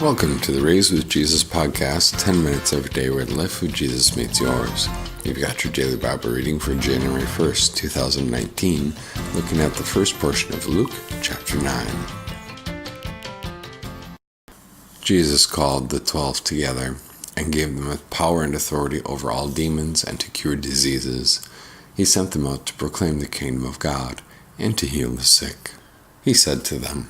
Welcome to the Raised with Jesus podcast, 10 minutes every day where the life of Jesus meets yours. You've got your daily Bible reading for January 1st, 2019, looking at the first portion of Luke chapter 9. Jesus called the 12 together and gave them power and authority over all demons and to cure diseases. He sent them out to proclaim the kingdom of God and to heal the sick. He said to them,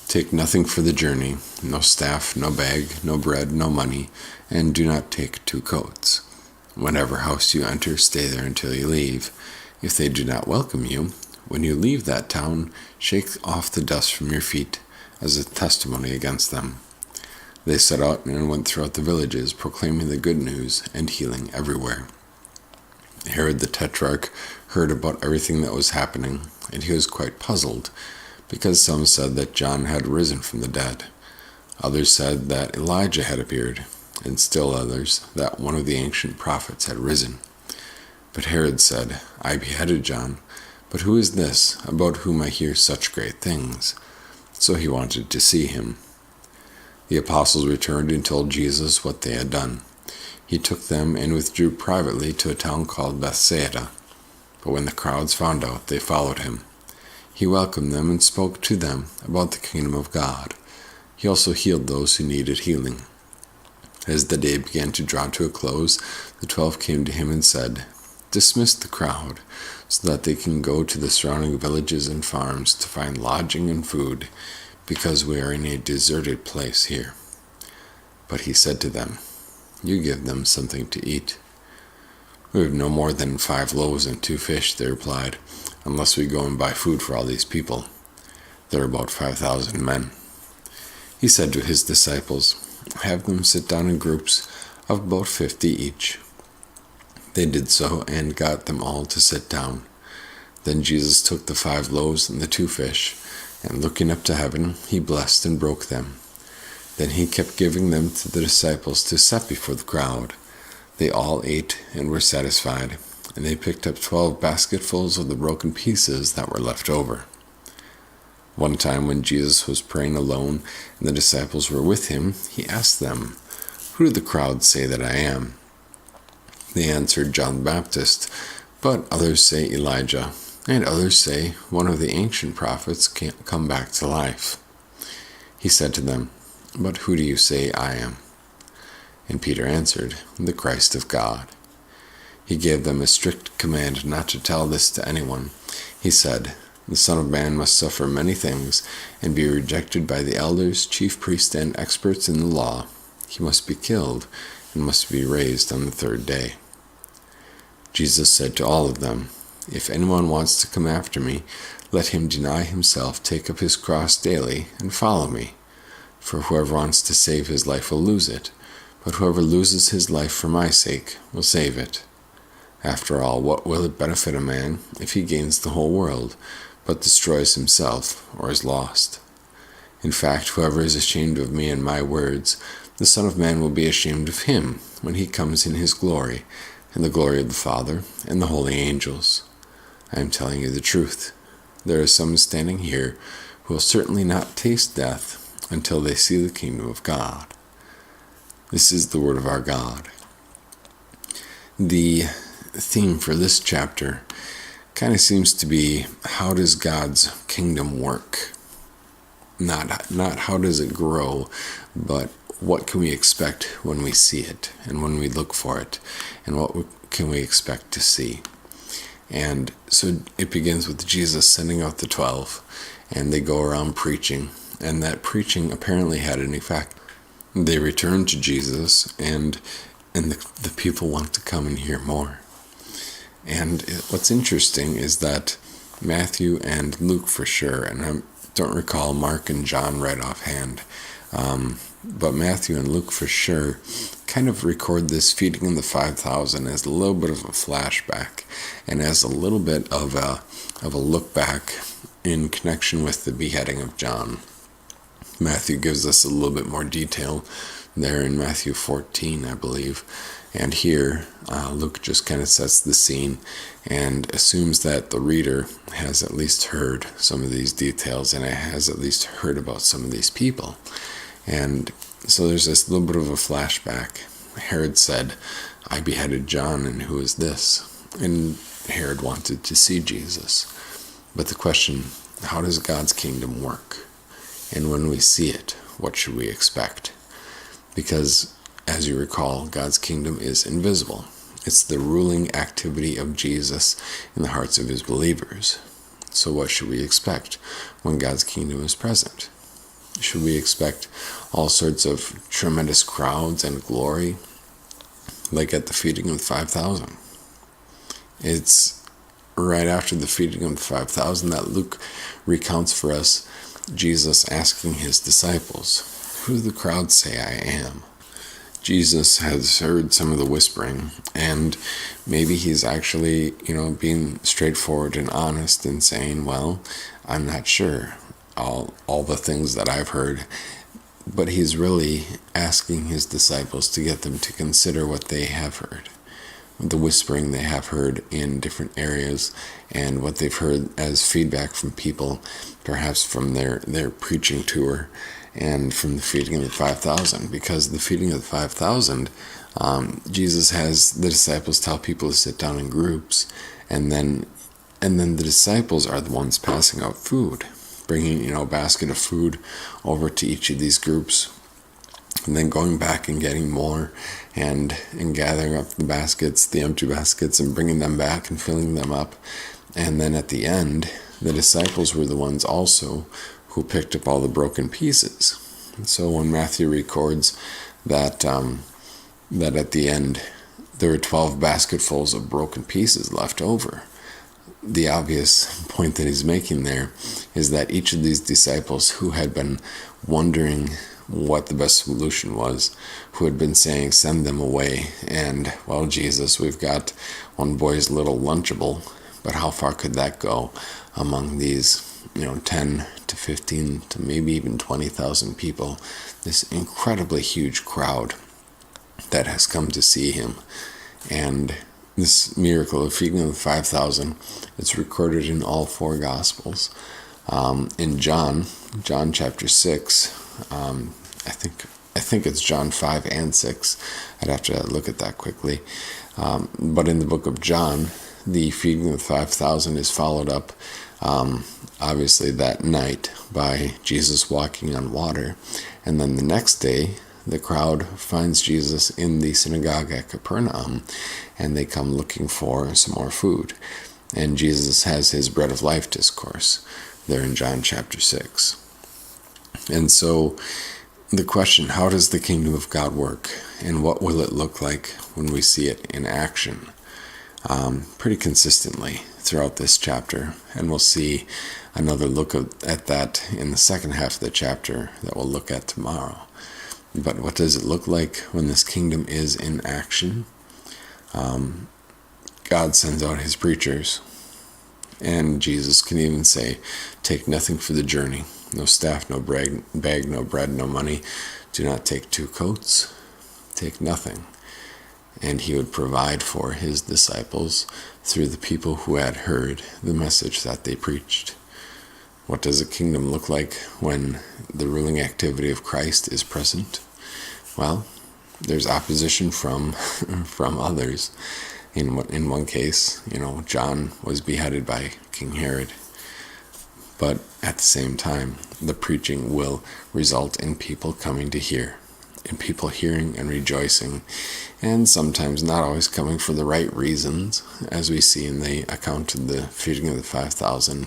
"Take nothing for the journey, no staff, no bag, no bread, no money, and do not take 2 coats. Whatever house you enter, stay there until you leave. If they do not welcome you, when you leave that town, shake off the dust from your feet as a testimony against them." They set out and went throughout the villages, proclaiming the good news and healing everywhere. Herod the Tetrarch heard about everything that was happening, and he was quite puzzled, because some said that John had risen from the dead. Others said that Elijah had appeared, and still others that one of the ancient prophets had risen. But Herod said, "I beheaded John, but who is this about whom I hear such great things?" So he wanted to see him. The apostles returned and told Jesus what they had done. He took them and withdrew privately to a town called Bethsaida. But when the crowds found out, they followed him. He welcomed them and spoke to them about the kingdom of God. He also healed those who needed healing. As the day began to draw to a close, the 12 came to him and said, "Dismiss the crowd, so that they can go to the surrounding villages and farms to find lodging and food, because we are in a deserted place here." But he said to them, "You give them something to eat." "We have no more than 5 loaves and 2 fish, they replied, "unless we go and buy food for all these people." There are about 5,000 men. He said to his disciples, "Have them sit down in groups of about 50 each." They did so and got them all to sit down. Then Jesus took the 5 loaves and the 2 fish, and looking up to heaven, he blessed and broke them. Then he kept giving them to the disciples to set before the crowd. They all ate and were satisfied, and they picked up 12 basketfuls of the broken pieces that were left over. One time when Jesus was praying alone and the disciples were with him, he asked them, "Who do the crowd say that I am?" They answered, "John the Baptist, but others say Elijah, and others say one of the ancient prophets can't come back to life." He said to them, "But who do you say I am?" And Peter answered, "The Christ of God." He gave them a strict command not to tell this to anyone. He said, "The Son of Man must suffer many things and be rejected by the elders, chief priests, and experts in the law. He must be killed and must be raised on the 3rd day." Jesus said to all of them, "If anyone wants to come after me, let him deny himself, take up his cross daily, and follow me. For whoever wants to save his life will lose it, but whoever loses his life for my sake will save it. After all, what will it benefit a man if he gains the whole world, but destroys himself or is lost? In fact, whoever is ashamed of me and my words, the Son of Man will be ashamed of him when he comes in his glory, and the glory of the Father and the holy angels. I am telling you the truth. There are some standing here who will certainly not taste death until they see the kingdom of God." This is the word of our God. The theme for this chapter kind of seems to be, how does God's kingdom work? Not how does it grow, but what can we expect when we see it and when we look for it, and what can we expect to see? And so it begins with Jesus sending out the 12, and they go around preaching, and that preaching apparently had an effect. They return to Jesus, and the people want to come and hear more. And what's interesting is that Matthew and Luke for sure, and I don't recall Mark and John right offhand, but Matthew and Luke for sure kind of record this feeding of the 5,000 as a little bit of a flashback, and as a little bit of a look back in connection with the beheading of John. Matthew gives us a little bit more detail there in Matthew 14, I believe. And here, Luke just kind of sets the scene and assumes that the reader has at least heard some of these details and has at least heard about some of these people. And So there's this little bit of a flashback. Herod said, "I beheaded John, and who is this?" And Herod wanted to see Jesus. But the question, how does God's kingdom work? And when we see it, what should we expect? Because, as you recall, God's kingdom is invisible. It's the ruling activity of Jesus in the hearts of his believers. So what should we expect when God's kingdom is present? Should we expect all sorts of tremendous crowds and glory, like at the feeding of the 5,000? It's right after the feeding of the 5,000 that Luke recounts for us Jesus asking his disciples, "Who do the crowd say I am?" Jesus has heard some of the whispering, and maybe he's actually, being straightforward and honest and saying, "Well, I'm not sure all the things that I've heard." But he's really asking his disciples to get them to consider what they have heard, the whispering they have heard in different areas, and what they've heard as feedback from people, perhaps from their preaching tour, and from the feeding of the 5,000. Because the feeding of the 5,000, Jesus has the disciples tell people to sit down in groups, and then the disciples are the ones passing out food, bringing a basket of food over to each of these groups, and then going back and getting more, and gathering up the empty baskets, and bringing them back and filling them up. And then at the end, the disciples were the ones also who picked up all the broken pieces. And so when Matthew records that at the end there were 12 basketfuls of broken pieces left over, the obvious point that he's making there is that each of these disciples who had been wondering what the best solution was, who had been saying, "Send them away," and, "Well, Jesus, we've got one boy's little Lunchable," but how far could that go among these 10 to 15 to maybe even 20,000 people, this incredibly huge crowd that has come to see him? And this miracle of feeding the 5,000, it's recorded in all four Gospels. In John chapter 6, I think it's John 5 and 6. I'd have to look at that quickly. But in the book of John, the feeding of the 5,000 is followed up, obviously that night, by Jesus walking on water. And then the next day, the crowd finds Jesus in the synagogue at Capernaum, and they come looking for some more food. And Jesus has his bread of life discourse there in John chapter 6. And so the question, how does the kingdom of God work, and what will it look like when we see it in action? Pretty consistently throughout this chapter, and we'll see another look at that in the second half of the chapter that we'll look at tomorrow. But what does it look like when this kingdom is in action? God sends out his preachers, and Jesus can even say, "Take nothing for the journey, no staff, no bag, no bread, no money. Do not take 2 coats. Take nothing." And he would provide for his disciples through the people who had heard the message that they preached. What does a kingdom look like when the ruling activity of Christ is present? Well, there's opposition from others. In one case, John was beheaded by King Herod. But at the same time, the preaching will result in people coming to hear, in people hearing and rejoicing, and sometimes not always coming for the right reasons, as we see in the account of the feeding of the 5,000,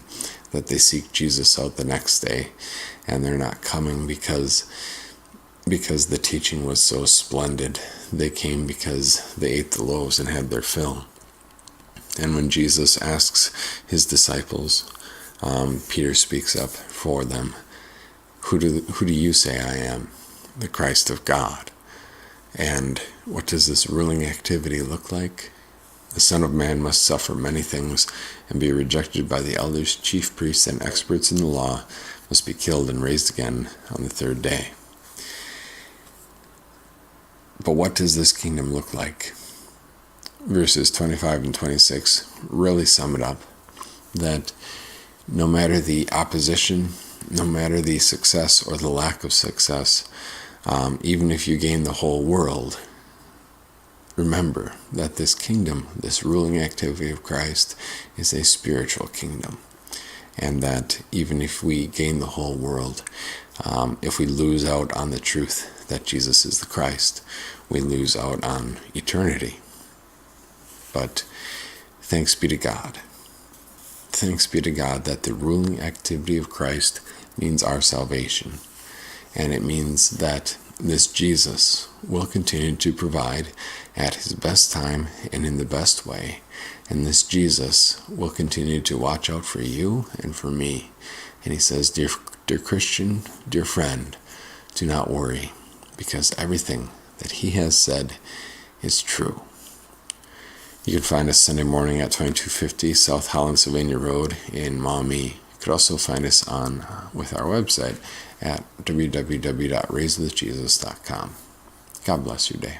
that they seek Jesus out the next day, and they're not coming because the teaching was so splendid. They came because they ate the loaves and had their fill. And when Jesus asks his disciples, Peter speaks up for them. Who do you say I am? The Christ of God. And what does this ruling activity look like? The Son of Man must suffer many things and be rejected by the elders, chief priests, and experts in the law, must be killed and raised again on the 3rd day. But what does this kingdom look like? Verses 25 and 26 really sum it up, that no matter the opposition, no matter the success or the lack of success, Even if you gain the whole world, remember that this kingdom, this ruling activity of Christ, is a spiritual kingdom. And that even if we gain the whole world, if we lose out on the truth that Jesus is the Christ, we lose out on eternity. But thanks be to God. Thanks be to God that the ruling activity of Christ means our salvation. And it means that this Jesus will continue to provide at his best time and in the best way. And this Jesus will continue to watch out for you and for me. And he says, dear Christian, dear friend, do not worry, because everything that he has said is true. You can find us Sunday morning at 2250 South Holland, Sylvania Road in Maumee. You could also find us with our website at www.raisewithjesus.com. God bless your day.